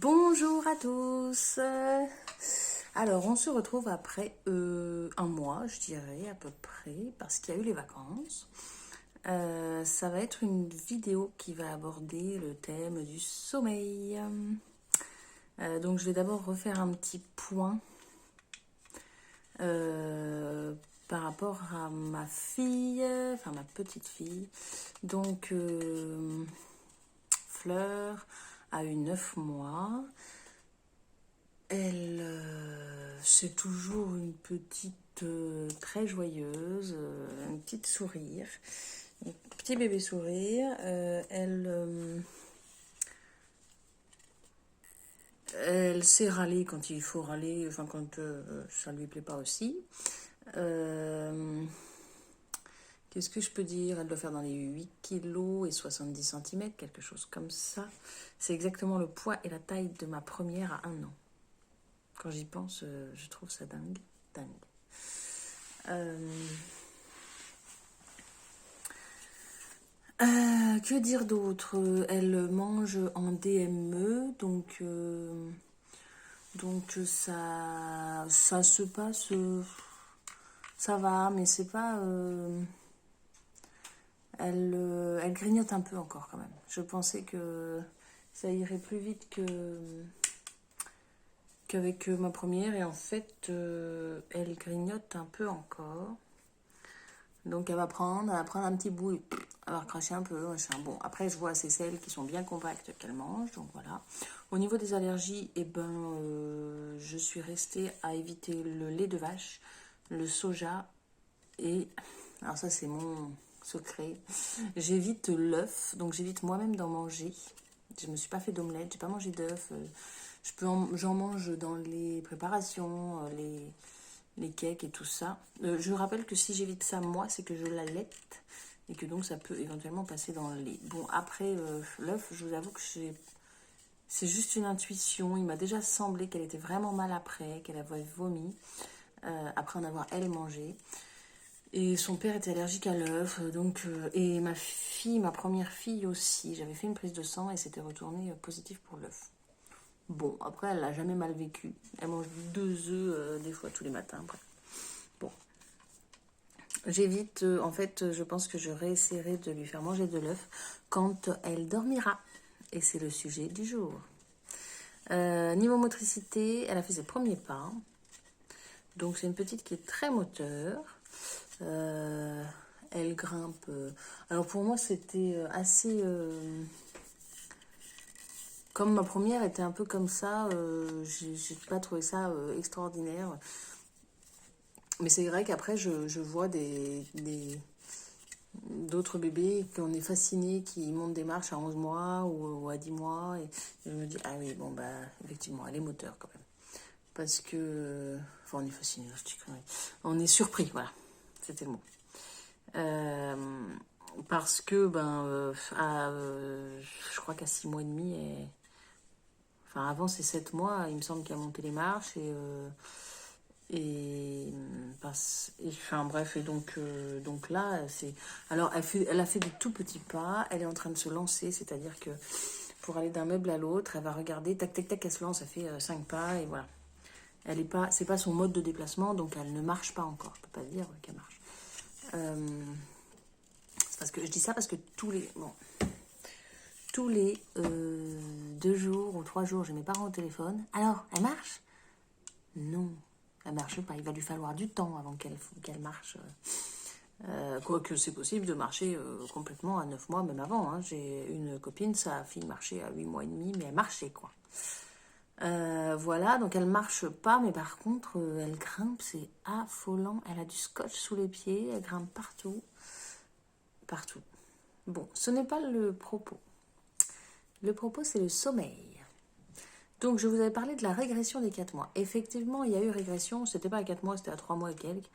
Bonjour à tous. Alors, on se retrouve après un mois, je dirais, à peu près, parce qu'il y a eu les vacances. Ça va être une vidéo qui va aborder le thème du sommeil. Donc, je vais d'abord refaire un petit point par rapport à ma fille, enfin ma petite fille. Donc, Fleur a eu 9 mois. Elle, c'est toujours une petite très joyeuse, un petit sourire, un petit bébé sourire. Elle sait râler quand il faut râler, enfin quand ça ne lui plaît pas aussi. Qu'est-ce que je peux dire? Elle doit faire dans les 8 kg et 70 cm, quelque chose comme ça. C'est exactement le poids et la taille de ma première à 1 an. Quand j'y pense, je trouve ça dingue. Que dire d'autre? Elle mange en DME, donc ça se passe, ça va, mais c'est pas... elle grignote un peu encore quand même. Je pensais que ça irait plus vite qu'avec ma première, et en fait, elle grignote un peu encore. Donc elle va prendre un petit bout, elle va recracher un peu, machin. Bon, après je vois c'est celles qui sont bien compactes qu'elle mange, donc voilà. Au niveau des allergies, je suis restée à éviter le lait de vache, le soja et, alors ça c'est mon secret, j'évite l'œuf, donc j'évite moi-même d'en manger. Je me suis pas fait d'omelette, j'ai pas mangé d'œuf. J'en mange dans les préparations, les cakes et tout ça. Je rappelle que si j'évite ça, moi, c'est que je l'allaite et que donc ça peut éventuellement passer dans le lait. Bon, après, l'œuf, je vous avoue que c'est juste une intuition. Il m'a déjà semblé qu'elle était vraiment mal après, qu'elle avait vomi, après en avoir, elle, mangé. Et son père était allergique à l'œuf, et ma première fille aussi. J'avais fait une prise de sang et c'était retourné positif pour l'œuf. Bon, après, elle l'a jamais mal vécu. Elle mange 2 œufs des fois tous les matins. Bref. Bon, j'évite, en fait, je pense que je réessayerai de lui faire manger de l'œuf quand elle dormira. Et c'est le sujet du jour. Niveau motricité, elle a fait ses premiers pas. Donc c'est une petite qui est très moteur. Elle grimpe. Alors pour moi, c'était assez... Comme ma première était un peu comme ça, j'ai pas trouvé ça extraordinaire. Mais c'est vrai qu'après, je vois d'autres bébés qu'on est fascinés, qui montent des marches à 11 mois ou à 10 mois. Et je me dis, ah oui, bon, bah, effectivement, elle est moteur quand même. Parce que... Enfin, on est fascinés, je dis conneries. On est surpris, voilà. C'était le mot. Parce que, je crois qu'à 6 mois et demi, enfin, avant ces 7 mois, il me semble qu'elle a monté les marches enfin bref, et donc là, c'est... Alors, elle a fait des tout petits pas, elle est en train de se lancer, c'est-à-dire que pour aller d'un meuble à l'autre, elle va regarder, tac, tac, tac, elle se lance, elle fait 5 pas, et voilà. C'est pas son mode de déplacement, donc elle ne marche pas encore, je peux pas dire qu'elle marche. C'est parce que je dis ça parce que tous les 2 jours ou 3 jours, j'ai mes parents au téléphone. Alors, elle marche? Non, elle marche pas. Il va lui falloir du temps avant qu'elle marche. Quoique c'est possible de marcher complètement à 9 mois, même avant. Hein. J'ai une copine, sa fille marchait à 8 mois et demi, mais elle marchait, quoi. Voilà, donc elle marche pas, mais par contre, elle grimpe, c'est affolant. Elle a du scotch sous les pieds, elle grimpe partout. Partout. Bon, ce n'est pas le propos. Le propos, c'est le sommeil. Donc, je vous avais parlé de la régression des 4 mois. Effectivement, il y a eu régression. C'était pas à 4 mois, c'était à 3 mois et quelques.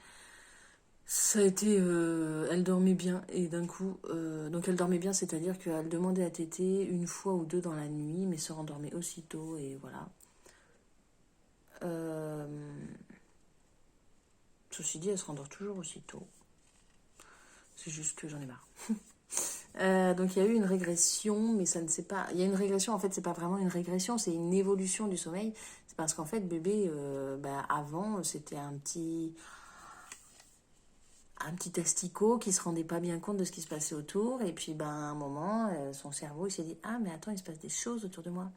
Ça a été... elle dormait bien. Et d'un coup... donc, elle dormait bien, c'est-à-dire qu'elle demandait à téter 1 fois ou 2 dans la nuit, mais se rendormait aussitôt, et voilà. Ceci dit, elle se rendort toujours aussitôt. C'est juste que j'en ai marre. Donc il y a eu une régression, mais ça ne s'est pas... Il y a une régression, en fait, c'est pas vraiment une régression, c'est une évolution du sommeil. C'est parce qu'en fait, bébé, avant, c'était un petit asticot qui se rendait pas bien compte de ce qui se passait autour. Et puis, à un moment, son cerveau, il s'est dit, ah, mais attends, il se passe des choses autour de moi.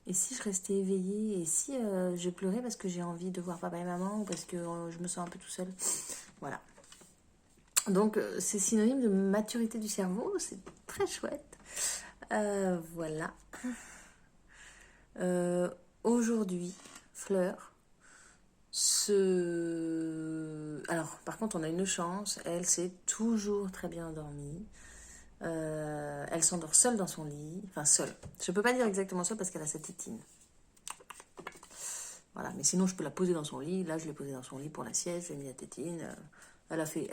Et si je restais éveillée? Et si je pleurais parce que j'ai envie de voir papa et maman ou parce que je me sens un peu tout seul? Voilà. Donc, c'est synonyme de maturité du cerveau. C'est très chouette. Voilà. Aujourd'hui, Fleur Alors, par contre, on a une chance. Elle s'est toujours très bien endormie. Elle s'endort seule dans son lit. Enfin, seule. Je peux pas dire exactement seule parce qu'elle a sa tétine. Voilà, mais sinon je peux la poser dans son lit. Là, je l'ai posée dans son lit pour la sieste. J'ai mis la tétine. Elle fait,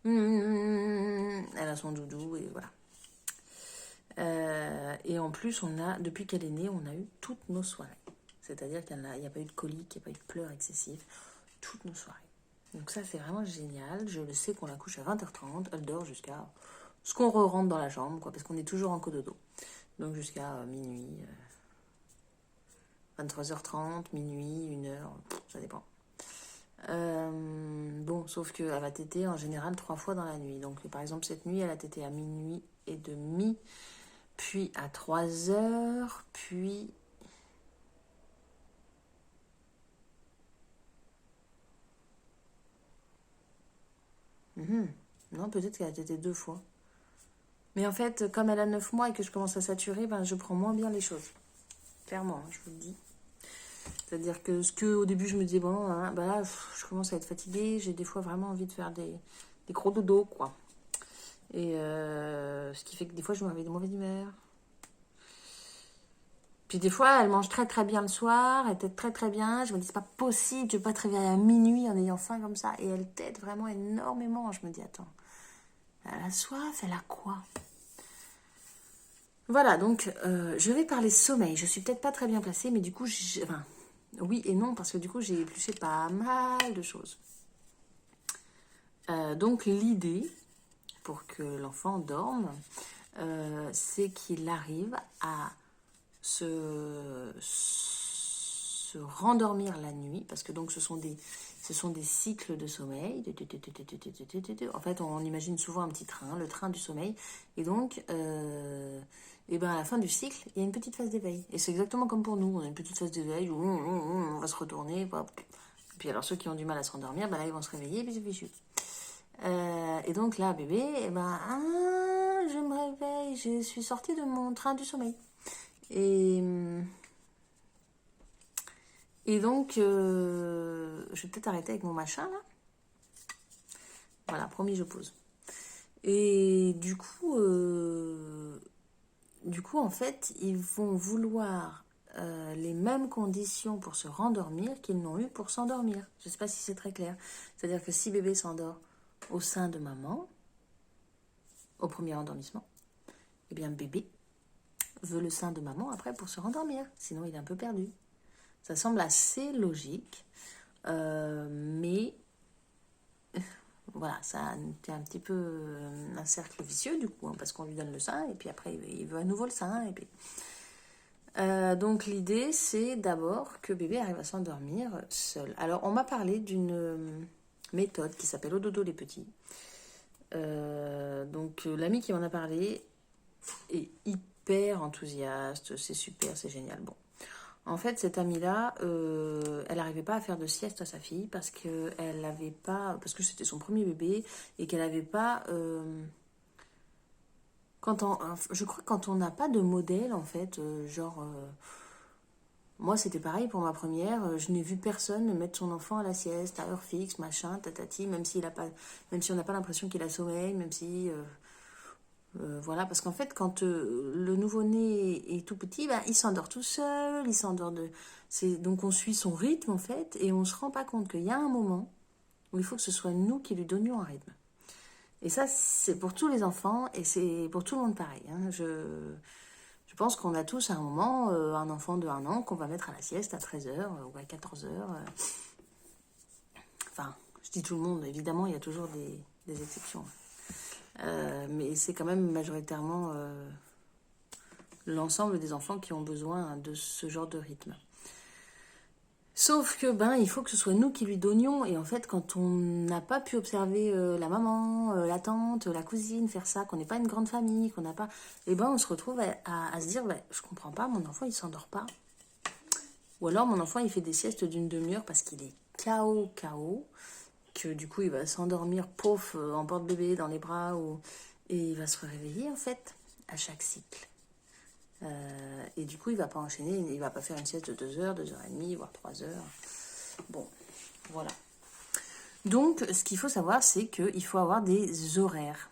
elle a son doudou et voilà. Et en plus, depuis qu'elle est née, on a eu toutes nos soirées. C'est-à-dire qu'il n'y a pas eu de coliques, il n'y a pas eu de pleurs excessifs. Toutes nos soirées. Donc ça, c'est vraiment génial. Je le sais qu'on la couche à 20h30. Elle dort jusqu'à ce qu'on rentre dans la chambre, quoi, parce qu'on est toujours en cododo. Donc jusqu'à minuit, 23h30, minuit, 1h, ça dépend. Bon, sauf qu'elle va téter en général 3 fois dans la nuit. Donc par exemple, cette nuit, elle a tété à minuit et demi, puis à 3h, puis... Non, peut-être qu'elle a tété 2 fois. Mais en fait, comme elle a 9 mois et que je commence à saturer, je prends moins bien les choses. Clairement, je vous le dis. C'est-à-dire que ce que au début je me disais, bon, hein, là, je commence à être fatiguée, j'ai des fois vraiment envie de faire des gros dodos, quoi. Et ce qui fait que des fois je me réveille de mauvaise humeur. Puis des fois, elle mange très très bien le soir, elle tète très très bien. Je me dis, c'est pas possible, je vais pas te réveiller à minuit en ayant faim comme ça. Et elle tète vraiment énormément. Je me dis, attends, elle a soif, elle a quoi? Voilà, donc je vais parler sommeil. Je suis peut-être pas très bien placée, mais du coup, oui et non, parce que du coup, j'ai épluché pas mal de choses. Donc l'idée, pour que l'enfant dorme, c'est qu'il arrive à se rendormir la nuit, parce que donc ce sont des cycles de sommeil. En fait, on imagine souvent un petit train, le train du sommeil. Et donc, à la fin du cycle, il y a une petite phase d'éveil. Et c'est exactement comme pour nous. On a une petite phase d'éveil où on va se retourner. Et puis alors, ceux qui ont du mal à se rendormir, là, ils vont se réveiller. Et donc là, bébé, je me réveille. Je suis sortie de mon train du sommeil. Et donc, je vais peut-être arrêter avec mon machin, là. Voilà, promis, je pose. Et du coup, en fait, ils vont vouloir les mêmes conditions pour se rendormir qu'ils n'ont eu pour s'endormir. Je ne sais pas si c'est très clair. C'est-à-dire que si bébé s'endort au sein de maman, au premier endormissement, eh bien, bébé veut le sein de maman après pour se rendormir. Sinon, il est un peu perdu. Ça semble assez logique, mais voilà, ça c'est un petit peu un cercle vicieux du coup, hein, parce qu'on lui donne le sein et puis après il veut à nouveau le sein. Et puis... donc l'idée c'est d'abord que bébé arrive à s'endormir seul. Alors on m'a parlé d'une méthode qui s'appelle Au dodo les petits. Donc l'ami qui m'en a parlé est hyper enthousiaste, c'est super, c'est génial. Bon. En fait, cette amie-là, elle n'arrivait pas à faire de sieste à sa fille parce que c'était son premier bébé et qu'elle n'avait pas... je crois que quand on n'a pas de modèle, en fait, moi, c'était pareil pour ma première. Je n'ai vu personne mettre son enfant à la sieste, à heure fixe, machin, tatati, même si on n'a pas l'impression qu'il a sommeil, même si... voilà, parce qu'en fait, quand le nouveau-né est tout petit, il s'endort tout seul, donc on suit son rythme, en fait, et on ne se rend pas compte qu'il y a un moment où il faut que ce soit nous qui lui donnions un rythme. Et ça, c'est pour tous les enfants, et c'est pour tout le monde pareil. Hein. Je pense qu'on a tous à un moment un enfant de 1 an qu'on va mettre à la sieste à 13h ou à 14h. Enfin, je dis tout le monde, évidemment, il y a toujours des exceptions. Mais c'est quand même majoritairement l'ensemble des enfants qui ont besoin de ce genre de rythme. Sauf que il faut que ce soit nous qui lui donnions. Et en fait, quand on n'a pas pu observer la maman, la tante, la cousine faire ça, qu'on n'est pas une grande famille, qu'on n'a pas... on se retrouve à se dire, je comprends pas, mon enfant il s'endort pas. Ou alors mon enfant il fait des siestes d'une demi-heure parce qu'il est KO, que du coup il va s'endormir, pouf, en porte-bébé dans les bras, et il va se réveiller en fait à chaque cycle. Et du coup il va pas enchaîner, il va pas faire une sieste de 2 heures, 2h30, voire 3 heures. Bon, voilà. Donc ce qu'il faut savoir, c'est qu'il faut avoir des horaires.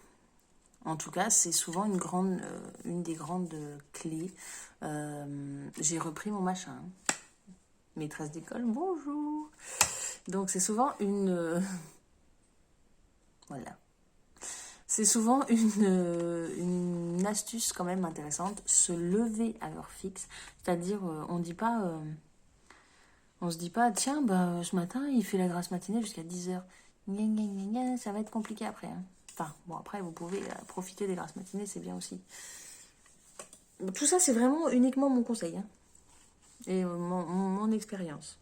En tout cas, c'est souvent une des grandes clés. J'ai repris mon machin. Maîtresse d'école, bonjour. Donc c'est souvent voilà. C'est souvent une astuce quand même intéressante, se lever à l'heure fixe. C'est-à-dire, on se dit pas, tiens, ce matin, il fait la grasse matinée jusqu'à 10h. Ça va être compliqué après. Hein. Enfin, bon, après, vous pouvez profiter des grasses matinées, c'est bien aussi. Tout ça, c'est vraiment uniquement mon conseil. Hein, et mon expérience.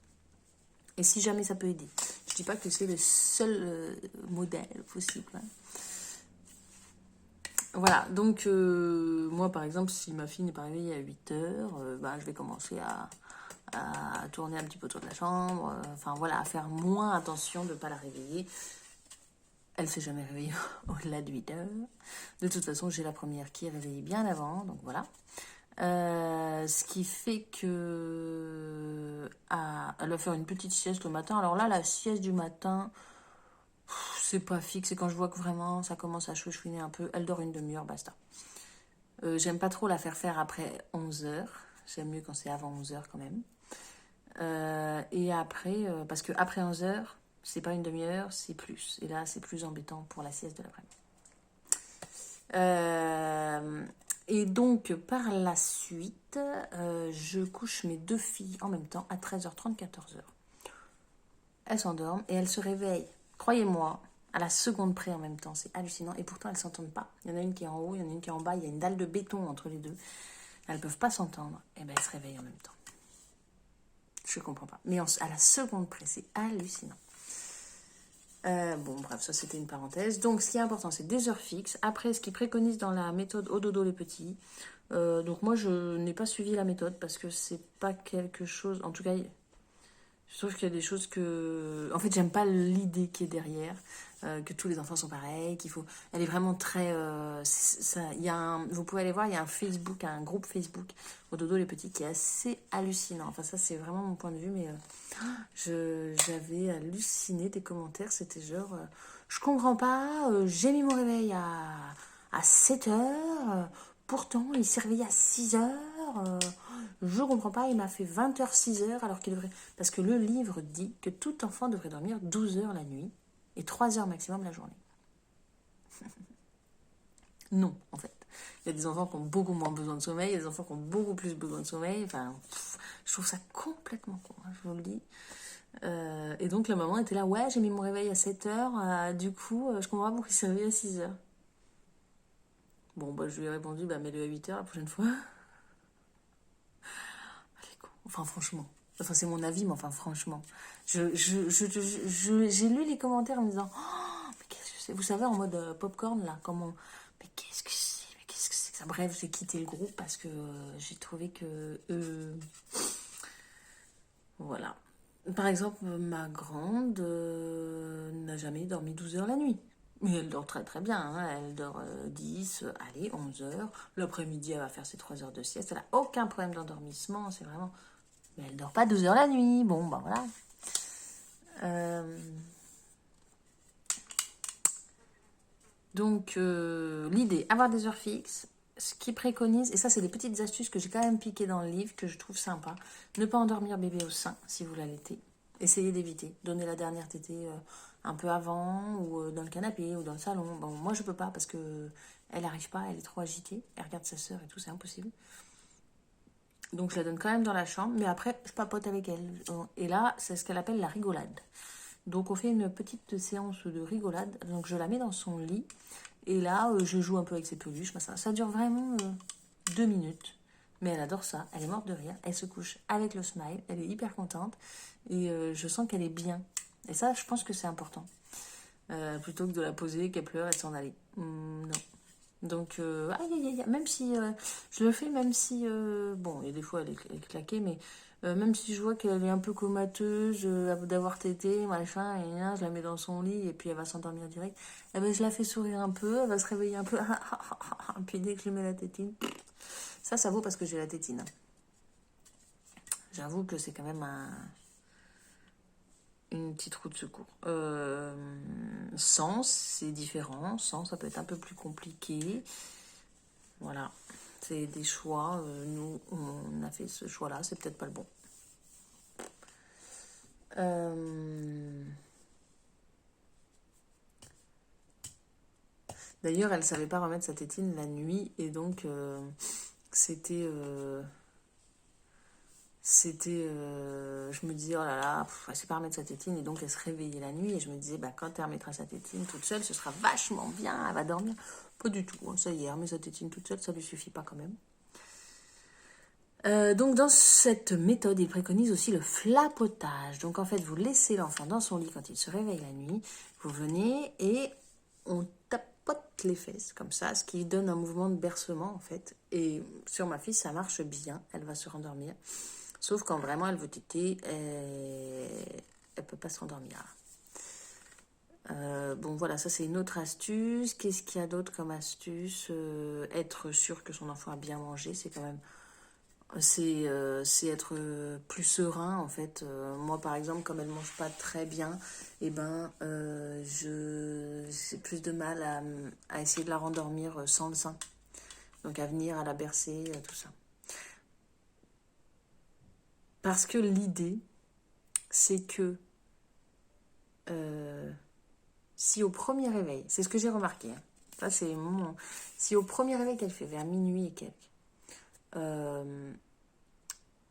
Et si jamais ça peut aider. Je dis pas que c'est le seul modèle possible. Hein. Voilà, donc moi par exemple, si ma fille n'est pas réveillée à 8h, je vais commencer à tourner un petit peu autour de la chambre, à faire moins attention de ne pas la réveiller. Elle ne s'est jamais réveillée au-delà de 8h. De toute façon, j'ai la première qui est réveillée bien avant, donc voilà. Ce qui fait que elle va faire une petite sieste le matin. Alors là, la sieste du matin... c'est pas fixe, et quand je vois que vraiment ça commence à chouchouiner un peu, elle dort une demi-heure, basta. J'aime pas trop la faire après 11h, j'aime mieux quand c'est avant 11h quand même. Et après, parce que après 11h, c'est pas une demi-heure, c'est plus. Et là, c'est plus embêtant pour la sieste de l'après-midi. Et donc, par la suite, je couche mes 2 filles en même temps à 13h30, 14h. Elles s'endorment et elles se réveillent. Croyez-moi, à la seconde près en même temps, c'est hallucinant. Et pourtant, elles ne s'entendent pas. Il y en a une qui est en haut, il y en a une qui est en bas. Il y a une dalle de béton entre les deux. Elles ne peuvent pas s'entendre. Et elles se réveillent en même temps. Je ne comprends pas. Mais à la seconde près, c'est hallucinant. Bref, ça c'était une parenthèse. Donc, ce qui est important, c'est des heures fixes. Après, ce qu'ils préconisent dans la méthode Au dodo les petits. Donc, moi, je n'ai pas suivi la méthode parce que c'est pas quelque chose... En tout cas... Je trouve qu'il y a des choses que... En fait, j'aime pas l'idée qui est derrière, que tous les enfants sont pareils, qu'il faut... Elle est vraiment très... Vous pouvez aller voir, il y a un groupe Facebook, Au dodo les petits, qui est assez hallucinant. Enfin, ça, c'est vraiment mon point de vue, mais j'avais halluciné des commentaires. C'était genre, je comprends pas, j'ai mis mon réveil à 7h, pourtant, il s'est réveillé à 6h. Je comprends pas, il m'a fait 20h, 6h, alors qu'il devrait... Parce que le livre dit que tout enfant devrait dormir 12 heures la nuit et 3 heures maximum la journée. Non, en fait. Il y a des enfants qui ont beaucoup moins besoin de sommeil, il y a des enfants qui ont beaucoup plus besoin de sommeil. Enfin, je trouve ça complètement con, hein, je vous le dis. Et donc la maman était là, ouais, j'ai mis mon réveil à 7h, du coup, je comprends pas pourquoi il s'est réveillé à 6h. Bon, je lui ai répondu, mets-le à 8h la prochaine fois. Enfin, franchement. Enfin, c'est mon avis, mais enfin, franchement. J'ai lu les commentaires en me disant, oh, mais qu'est-ce que c'est? Vous savez, en mode popcorn, là, comment... Mais qu'est-ce que c'est? Mais qu'est-ce que c'est que ça? Bref, j'ai quitté le groupe parce que j'ai trouvé que... voilà. Par exemple, ma grande n'a jamais dormi 12 heures la nuit. Mais elle dort très très bien, hein. Elle dort 10, allez, 11 heures. L'après-midi, elle va faire ses 3 heures de sieste. Elle n'a aucun problème d'endormissement, c'est vraiment... Mais elle dort pas 12 heures la nuit. Bon, voilà. Donc, l'idée, avoir des heures fixes. Ce qui préconise, et ça, c'est des petites astuces que j'ai quand même piquées dans le livre, que je trouve sympa. Ne pas endormir bébé au sein, si vous l'allaitez. Essayez d'éviter. Donnez la dernière tétée un peu avant, ou dans le canapé, ou dans le salon. Bon, moi, je peux pas, parce que elle n'arrive pas, elle est trop agitée. Elle regarde sa sœur et tout, c'est impossible. Donc je la donne quand même dans la chambre, mais après je papote avec elle. Et là, c'est ce qu'elle appelle la rigolade. Donc on fait une petite séance de rigolade. Donc je la mets dans son lit Et là, je joue un peu avec ses peluches. Ça dure vraiment 2 minutes. Mais elle adore ça. Elle est morte de rire. Elle se couche avec le smile. Elle est hyper contente. Et je sens qu'elle est bien. Et ça, je pense que c'est important. Plutôt que de la poser, qu'elle pleure et de s'en aller. Non. Donc, aïe, aïe, aïe. Même si je le fais, même si... bon, il y a des fois, elle est claquée, mais... même si je vois qu'elle est un peu comateuse d'avoir tété, machin, et là, je la mets dans son lit et puis elle va s'endormir direct, eh ben, je la fais sourire un peu, elle va se réveiller un peu, puis dès que je lui mets la tétine, ça vaut parce que j'ai la tétine. J'avoue que c'est quand même une petite roue de secours. Sans, c'est différent, sans, ça peut être un peu plus compliqué. Voilà, c'est des choix, nous, on a fait ce choix-là, c'est peut-être pas le bon. D'ailleurs, elle savait pas remettre sa tétine la nuit et donc c'était je me disais oh là là, elle sait pas remettre sa tétine et donc elle se réveillait la nuit et je me disais bah quand elle remettra sa tétine toute seule, ce sera vachement bien, elle va dormir. Pas du tout, hein, ça y est, elle remet sa tétine toute seule, ça lui suffit pas quand même. Donc dans cette méthode, il préconise aussi le flapotage. Donc en fait, vous laissez l'enfant dans son lit quand il se réveille la nuit, vous venez et on tapote les fesses comme ça, ce qui donne un mouvement de bercement en fait. Et sur ma fille, ça marche bien, elle va se rendormir. Sauf quand vraiment elle veut téter, elle peut pas se rendormir. Bon voilà, ça c'est une autre astuce. Qu'est-ce qu'il y a d'autre comme astuce? Être sûr que son enfant a bien mangé, c'est quand même... C'est être plus serein en fait. Moi par exemple, comme elle mange pas très bien, et ben j'ai plus de mal à essayer de la rendormir sans le sein. Donc à venir, à la bercer, tout ça. Parce que l'idée, c'est que si au premier réveil, c'est ce que j'ai remarqué, hein, ça c'est mon... Si au premier réveil qu'elle fait vers minuit et quelques,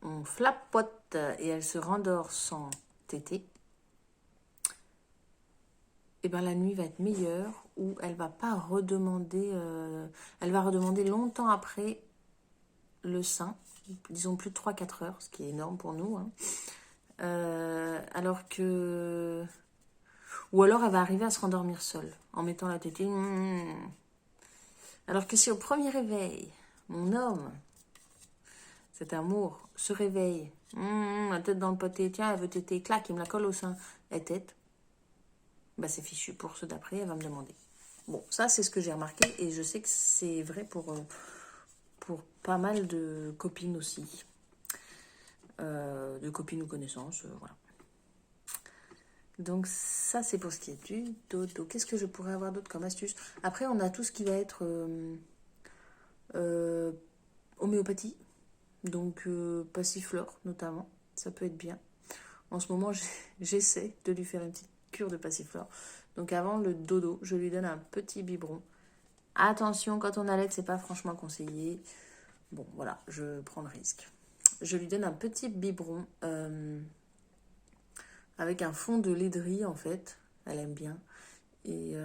on flapote et elle se rendort sans téter, et ben la nuit va être meilleure ou elle va pas redemander, elle va redemander longtemps après le sein, disons plus de 3-4 heures, ce qui est énorme pour nous, hein. Alors que... Ou alors elle va arriver à se rendormir seule en mettant la tétine. Alors que si au premier réveil, mon homme, cet amour, se réveille, la tête dans le pâté, tiens, elle veut téter, clac, il me la colle au sein, elle tète, bah c'est fichu. Pour ceux d'après, elle va me demander. Bon, ça c'est ce que j'ai remarqué et je sais que c'est vrai pour pas mal de copines aussi. De copines ou connaissances, voilà. Donc ça c'est pour ce qui est du dodo. Qu'est-ce que je pourrais avoir d'autre comme astuce? Après on a tout ce qui va être homéopathie. Donc passiflore notamment, ça peut être bien. En ce moment j'essaie de lui faire une petite cure de passiflore. Donc avant le dodo, je lui donne un petit biberon. Attention, quand on allait, c'est pas franchement conseillé. Bon voilà, je prends le risque. Je lui donne un petit biberon avec un fond de lait de riz en fait. Elle aime bien. Et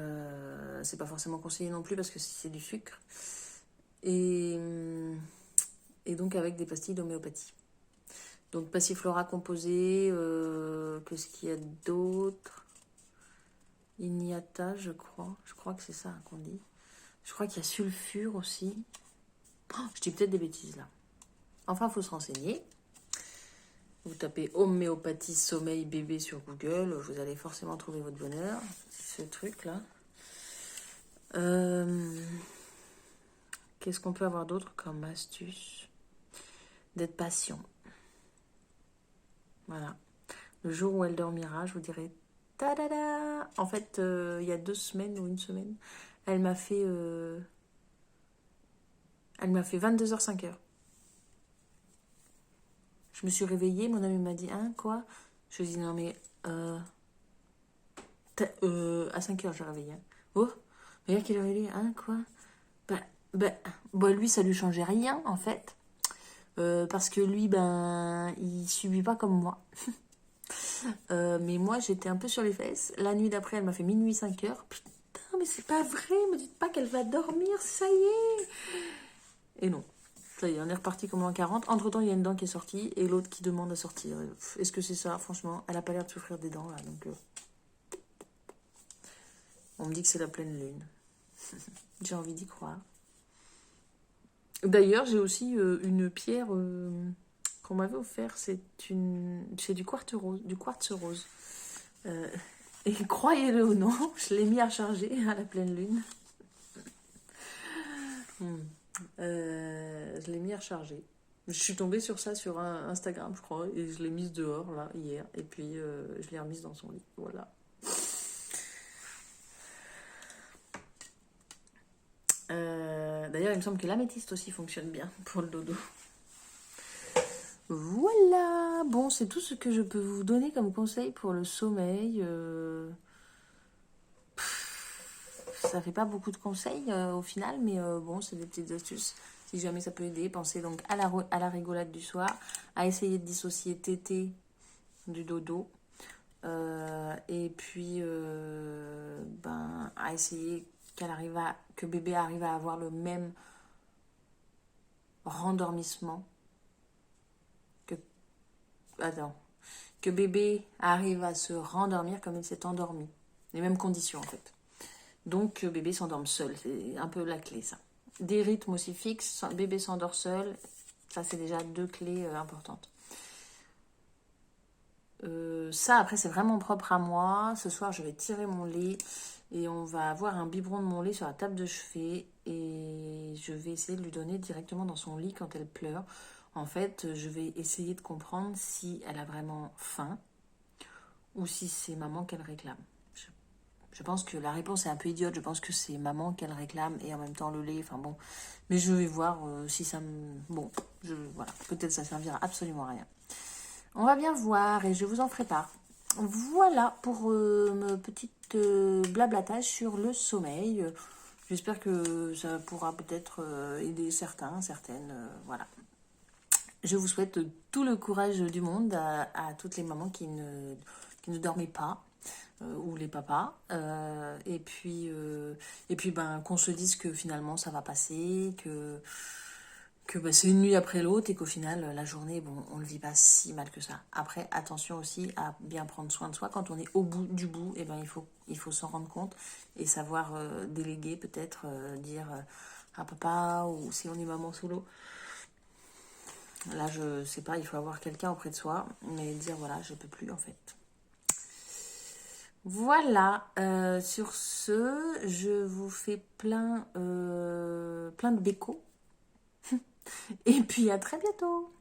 c'est pas forcément conseillé non plus parce que c'est du sucre. Et donc avec des pastilles d'homéopathie. Donc passiflora composé, qu'est-ce qu'il y a d'autre? Ignata, je crois. Je crois que c'est ça qu'on dit. Je crois qu'il y a sulfure aussi. Oh, je dis peut-être des bêtises là. Enfin, il faut se renseigner. Vous tapez homéopathie sommeil bébé sur Google, vous allez forcément trouver votre bonheur. Ce truc-là. Qu'est-ce qu'on peut avoir d'autre comme astuce? D'être patient. Voilà. Le jour où elle dormira, je vous dirai ta-da-da. En fait, il y a 2 semaines ou une semaine, elle m'a fait 22h 5h. Je me suis réveillée, mon ami m'a dit hein quoi? Je lui ai dit non mais à 5h j'ai réveillé. Hein. Oh, regarde qu'il aurait lu hein quoi? Lui ça lui changeait rien en fait. Parce que lui il subit pas comme moi. Mais moi j'étais un peu sur les fesses. La nuit d'après elle m'a fait minuit 5h. Putain putain, mais c'est pas vrai, me dites pas qu'elle va dormir, ça y est. Et non, ça y est, on est reparti comme en 40. Entre-temps, il y a une dent qui est sortie et l'autre qui demande à sortir. Est-ce que c'est ça? Franchement, elle a pas l'air de souffrir des dents, là, donc... On me dit que c'est la pleine lune. J'ai envie d'y croire. D'ailleurs, j'ai aussi une pierre qu'on m'avait offert. C'est du quartz rose. Et croyez-le ou non, je l'ai mis à charger à la pleine lune. Je l'ai mis à recharger. Je suis tombée sur ça sur Instagram, je crois, et je l'ai mise dehors, là, hier. Et puis, je l'ai remise dans son lit. Voilà. D'ailleurs, il me semble que l'améthyste aussi fonctionne bien pour le dodo. Voilà. Bon, c'est tout ce que je peux vous donner comme conseil pour le sommeil. Ça fait pas beaucoup de conseils au final, mais bon, c'est des petites astuces. Si jamais ça peut aider, pensez donc à la rigolade du soir, à essayer de dissocier tété du dodo. Et puis, à essayer que bébé arrive à avoir le même rendormissement que bébé arrive à se rendormir comme il s'est endormi. Les mêmes conditions en fait. Donc bébé s'endorme seul, c'est un peu la clé ça. Des rythmes aussi fixes, bébé s'endort seul, ça c'est déjà 2 clés importantes. Ça après c'est vraiment propre à moi. Ce soir je vais tirer mon lait et on va avoir un biberon de mon lait sur la table de chevet et je vais essayer de lui donner directement dans son lit quand elle pleure. En fait, je vais essayer de comprendre si elle a vraiment faim ou si c'est maman qu'elle réclame. Je pense que la réponse est un peu idiote. Je pense que c'est maman qu'elle réclame et en même temps le lait. Enfin bon, mais je vais voir si ça me... Bon, voilà, peut-être ça servira absolument à rien. On va bien voir et je vous en ferai part. Voilà pour ma petite blablatage sur le sommeil. J'espère que ça pourra peut-être aider certains, certaines. Voilà. Je vous souhaite tout le courage du monde à toutes les mamans qui ne dormaient pas, ou les papas. Et puis qu'on se dise que finalement ça va passer, que c'est une nuit après l'autre et qu'au final, la journée, bon, on ne le vit pas si mal que ça. Après, attention aussi à bien prendre soin de soi. Quand on est au bout du bout, eh ben, il faut s'en rendre compte et savoir déléguer, peut-être dire à papa ou si on est maman solo. Là, je sais pas, il faut avoir quelqu'un auprès de soi, mais dire voilà, je peux plus en fait. Voilà, sur ce, je vous fais plein de bécos. Et puis à très bientôt.